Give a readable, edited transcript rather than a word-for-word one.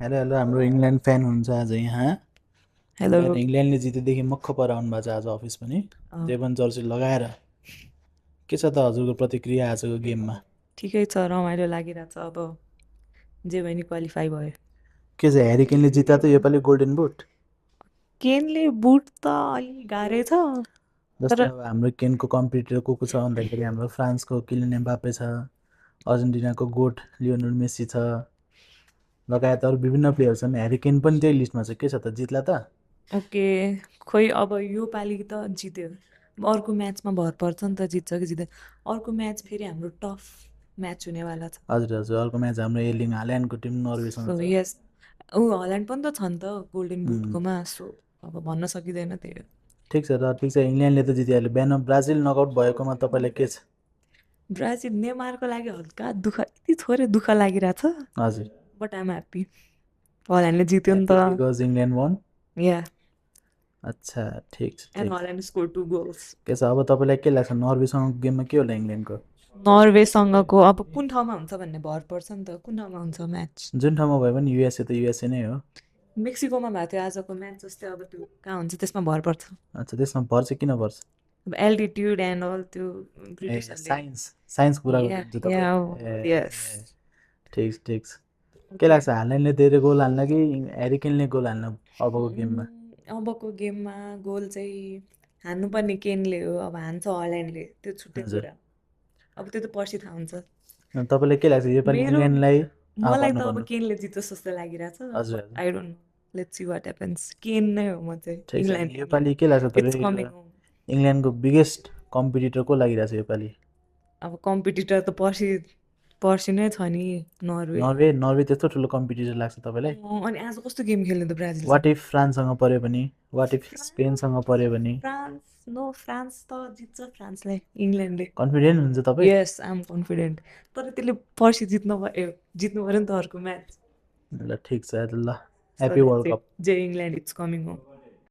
Hello hello हाम्रो England fan हुन्छ आज यहाँ हेलो। इङ्ल्यान्डले जितेदेखि मक्ख पराउनु भएको छ आज अफिस पनि अँ, त्यही पनि जर्सी लगाएर के छ त हजुरको प्रतिक्रिया आजको गेममा ठिकै छ, रमाइलो लागिरहेछ। अब जे भयो नि क्वालिफाई भयो। के छ ह्यारी केनले जिता त योपालि गोल्डन बुट केनले बुट त अलि गाह्रै छ, जस्तै तर अब हाम्रो केनको कम्पिटिटर को छ भन्दाखेरि हाम्रो फ्रान्सको किलियन एम्बाप्पे छ अर्जेन्टिनाको गोट लियोनल मेस्सी छ लगायत अरू विभिन्न प्लेयर छन् ह्यारी केन पनि त्यही लिस्टमा छ के छ त जित्ला त ओके। खोइ अब यो पालि त जित्यो। अब अर्को म्याचमा भर पर्छ नि त, जित्छ कि जित्दैन। अर्को म्याच फेरि हाम्रो टफ म्याच हुनेवाला छ। हजुर हजुर अर्को म्याच हाम्रो एर्लिङ हाल्यान्डको टिम नर्वेसँग सो छ यस, ऊ हल्यान्ड पनि त छ नि त गोल्डन उम्, बुटकोमा। सो अब भन्न सकिँदैन त्यही हो। ठिक छ र ठिक छ इङ्ल्यान्डले त जितिहाल्यो बिहान ब्राजिल नकआउट भएकोमा तपाईँलाई के छ ब्राजिल नेमारको लागि हल्का दुःख, यति थोरै दुःख लागिरहेछ, हजुर बट आइम ह्याप्पी। हल्यान्डले जित्यो नि ह्याप्पी त। बिकज इङ्ल्यान्ड वान या, अच्छा ठिक छ एन्ड ठिक छ हल्यान्ड स्कोर 2 गोल्स। के छ अब तपाईँलाई के लाग्छ नर्वेसँगको गेममा के होला इङ्ल्यान्डको नर्वेसँगको अब कुन ठाउँमा हुन्छ भन्ने भर पर्छ नि त, कुन ठाउँमा हुन्छ म्याच। जुन ठाउँमा भए पनि युएसए त युएसए नै हो मेक्सिकोमा भएको थियो आजको म्याच, जस्तै अब त्यो कहाँ हुन्छ त्यसमा भर पर्छ। अच्छा त्यसमा पर्छ किन पर्छ अब एल्टिट्युड एन्ड अल त्यो ए ब्रिटिसहरूले। साइन्स कुरा या गर्नुहुन्छ या तपाईँ यस। ए ठिक छ ठिक छ के ओके। लाग्छ हाल्यान्डले धेरै गोल हाल्न कि ह्यारिकेनले गोल हाल्न अबको गेममा अबको गेममा गोल चाहिँ हान्नुपर्ने केनले हो। अब हान्छ हल्यान्डले, त्यो छुट्टै हजुर कुरा। अब त्यो त पर्सि थाहा हुन्छ। तपाईँलाई के लाग्छ योपालि मेरो इङ्ल्यान्डलाई मलाई भन्नु त अब भन्नु केनले जित्छ जस्तो लागिरहेछ, हजुर बट हजुर I don't know, let's see what happens. केन नै हो म चाहिँ, ठिक छ इङ्ल्यान्ड केन। योपालि के लाग्छ तर इट्स कमिङ होम। इङ्ल्यान्डको बिगेस्ट कम्पिटिटर को लागिरहेछ योपालि अब कम्पिटिटर त पर्सि नै छ नि, नर्वे। नर्वे त्यस्तो ठुलो कम्पिटिटर लाग्छ तपाईँलाई अनि आज कस्तो गेम खेल्यो त ब्राजिलसँग? वाट इफ फ्रान्ससँग पऱ्यो भने वाट इफ फ्रान्स स्पेनसँग पऱ्यो भने फ्रान्स नो, फ्रान्स त जित्छ फ्रान्सलाई, इङ्ल्यान्डले। कन्फिडेन्ट हुन्छ तपाईँ यस, आइ एम कन्फिडेन्ट। तर त्यसले पर्सि जित्नु पऱ्यो नि त अर्को म्याच। ल ठिक छ ल so happy world that's it, cup जे इङ्ल्यान्ड, इट्स कमिङ होम।